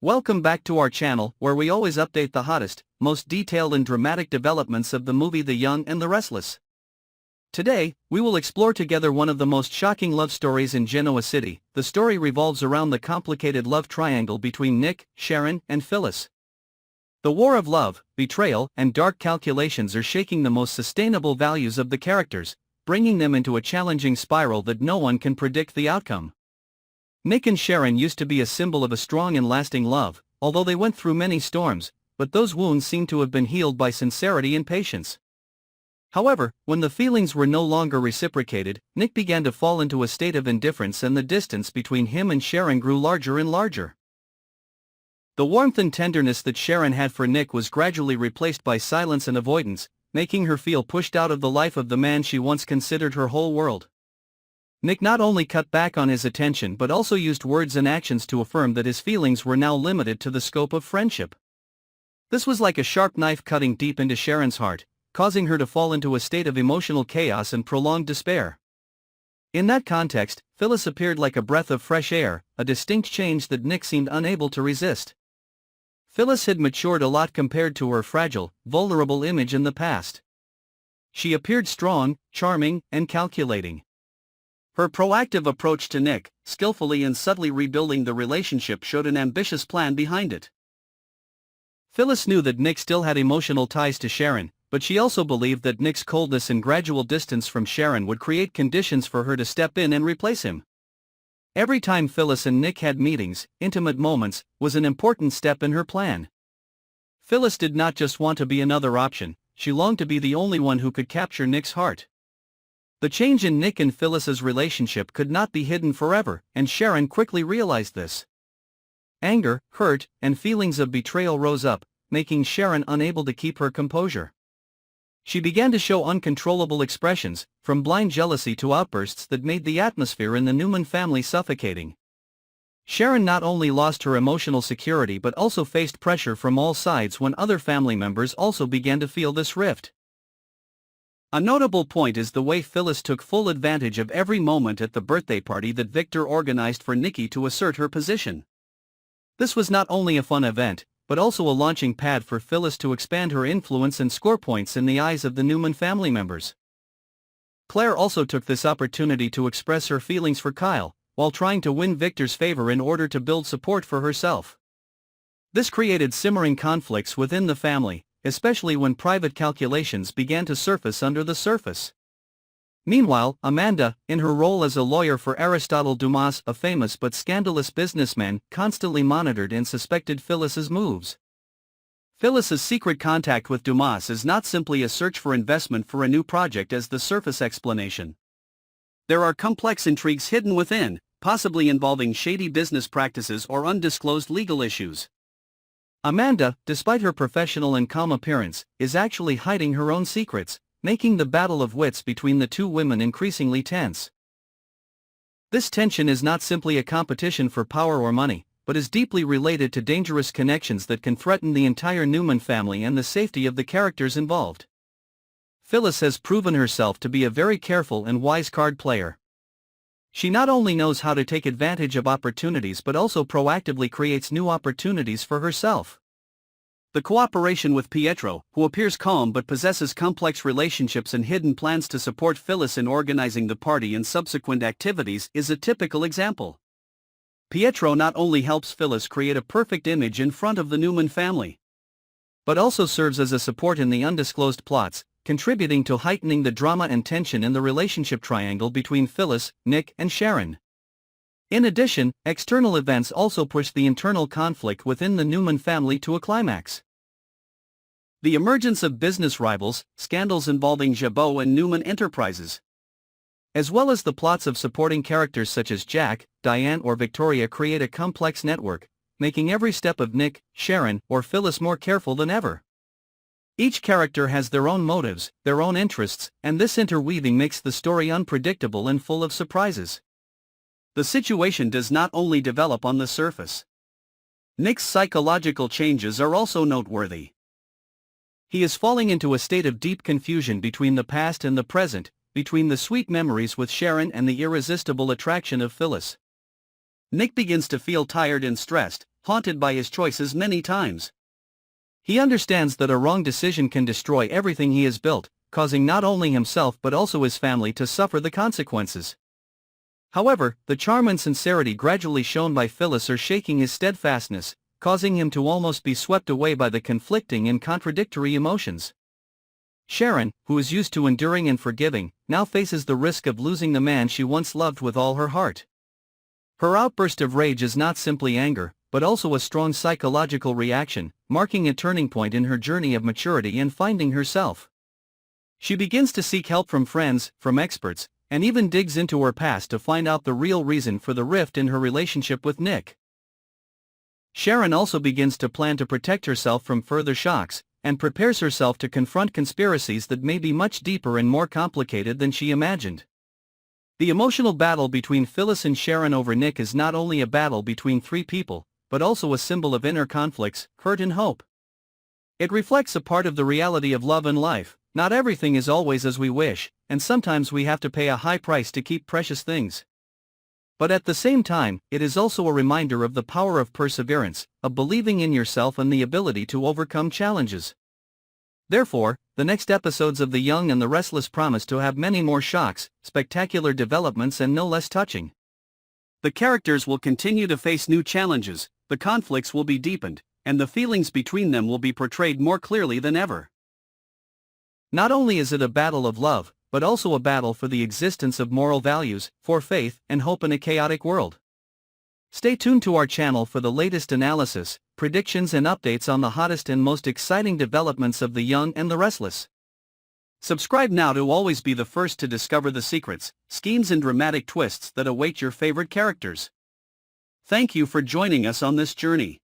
Welcome back to our channel, where we always update the hottest, most detailed and dramatic developments of the movie The Young and the Restless. Today, we will explore together one of the most shocking love stories in Genoa City. The story revolves around the complicated love triangle between Nick, Sharon, and Phyllis. The war of love, betrayal, and dark calculations are shaking the most sustainable values of the characters, bringing them into a challenging spiral that no one can predict the outcome. Nick and Sharon used to be a symbol of a strong and lasting love, although they went through many storms, but those wounds seem to have been healed by sincerity and patience. However, when the feelings were no longer reciprocated, Nick began to fall into a state of indifference and the distance between him and Sharon grew larger and larger. The warmth and tenderness that Sharon had for Nick was gradually replaced by silence and avoidance, making her feel pushed out of the life of the man she once considered her whole world. Nick not only cut back on his attention but also used words and actions to affirm that his feelings were now limited to the scope of friendship. This was like a sharp knife cutting deep into Sharon's heart, causing her to fall into a state of emotional chaos and prolonged despair. In that context, Phyllis appeared like a breath of fresh air, a distinct change that Nick seemed unable to resist. Phyllis had matured a lot compared to her fragile, vulnerable image in the past. She appeared strong, charming, and calculating. Her proactive approach to Nick, skillfully and subtly rebuilding the relationship, showed an ambitious plan behind it. Phyllis knew that Nick still had emotional ties to Sharon, but she also believed that Nick's coldness and gradual distance from Sharon would create conditions for her to step in and replace him. Every time Phyllis and Nick had meetings, intimate moments, was an important step in her plan. Phyllis did not just want to be another option, she longed to be the only one who could capture Nick's heart. The change in Nick and Phyllis's relationship could not be hidden forever, and Sharon quickly realized this. Anger, hurt, and feelings of betrayal rose up, making Sharon unable to keep her composure. She began to show uncontrollable expressions, from blind jealousy to outbursts that made the atmosphere in the Newman family suffocating. Sharon not only lost her emotional security but also faced pressure from all sides when other family members also began to feel this rift. A notable point is the way Phyllis took full advantage of every moment at the birthday party that Victor organized for Nikki to assert her position. This was not only a fun event, but also a launching pad for Phyllis to expand her influence and score points in the eyes of the Newman family members. Claire also took this opportunity to express her feelings for Kyle, while trying to win Victor's favor in order to build support for herself. This created simmering conflicts within the family, especially when private calculations began to surface under the surface. Meanwhile, Amanda, in her role as a lawyer for Aristotle Dumas, a famous but scandalous businessman, constantly monitored and suspected Phyllis's moves. Phyllis's secret contact with Dumas is not simply a search for investment for a new project as the surface explanation. There are complex intrigues hidden within, possibly involving shady business practices or undisclosed legal issues. Amanda, despite her professional and calm appearance, is actually hiding her own secrets, making the battle of wits between the two women increasingly tense. This tension is not simply a competition for power or money, but is deeply related to dangerous connections that can threaten the entire Newman family and the safety of the characters involved. Phyllis has proven herself to be a very careful and wise card player. She not only knows how to take advantage of opportunities but also proactively creates new opportunities for herself. The cooperation with Pietro, who appears calm but possesses complex relationships and hidden plans to support Phyllis in organizing the party and subsequent activities, is a typical example. Pietro not only helps Phyllis create a perfect image in front of the Newman family, but also serves as a support in the undisclosed plots, contributing to heightening the drama and tension in the relationship triangle between Phyllis, Nick, and Sharon. In addition, external events also push the internal conflict within the Newman family to a climax. The emergence of business rivals, scandals involving Jabot and Newman Enterprises, as well as the plots of supporting characters such as Jack, Diane or Victoria create a complex network, making every step of Nick, Sharon, or Phyllis more careful than ever. Each character has their own motives, their own interests, and this interweaving makes the story unpredictable and full of surprises. The situation does not only develop on the surface. Nick's psychological changes are also noteworthy. He is falling into a state of deep confusion between the past and the present, between the sweet memories with Sharon and the irresistible attraction of Phyllis. Nick begins to feel tired and stressed, haunted by his choices many times. He understands that a wrong decision can destroy everything he has built, causing not only himself but also his family to suffer the consequences. However, the charm and sincerity gradually shown by Phyllis are shaking his steadfastness, causing him to almost be swept away by the conflicting and contradictory emotions. Sharon, who is used to enduring and forgiving, now faces the risk of losing the man she once loved with all her heart. Her outburst of rage is not simply anger, but also a strong psychological reaction, marking a turning point in her journey of maturity and finding herself. She begins to seek help from friends, from experts, and even digs into her past to find out the real reason for the rift in her relationship with Nick. Sharon also begins to plan to protect herself from further shocks, and prepares herself to confront conspiracies that may be much deeper and more complicated than she imagined. The emotional battle between Phyllis and Sharon over Nick is not only a battle between three people, but also a symbol of inner conflicts, hurt and hope. It reflects a part of the reality of love and life. Not everything is always as we wish, and sometimes we have to pay a high price to keep precious things. But at the same time, it is also a reminder of the power of perseverance, of believing in yourself and the ability to overcome challenges. Therefore, the next episodes of The Young and the Restless promise to have many more shocks, spectacular developments and no less touching. The characters will continue to face new challenges, the conflicts will be deepened, and the feelings between them will be portrayed more clearly than ever. Not only is it a battle of love, but also a battle for the existence of moral values, for faith and hope in a chaotic world. Stay tuned to our channel for the latest analysis, predictions and updates on the hottest and most exciting developments of The Young and the Restless. Subscribe now to always be the first to discover the secrets, schemes and dramatic twists that await your favorite characters. Thank you for joining us on this journey.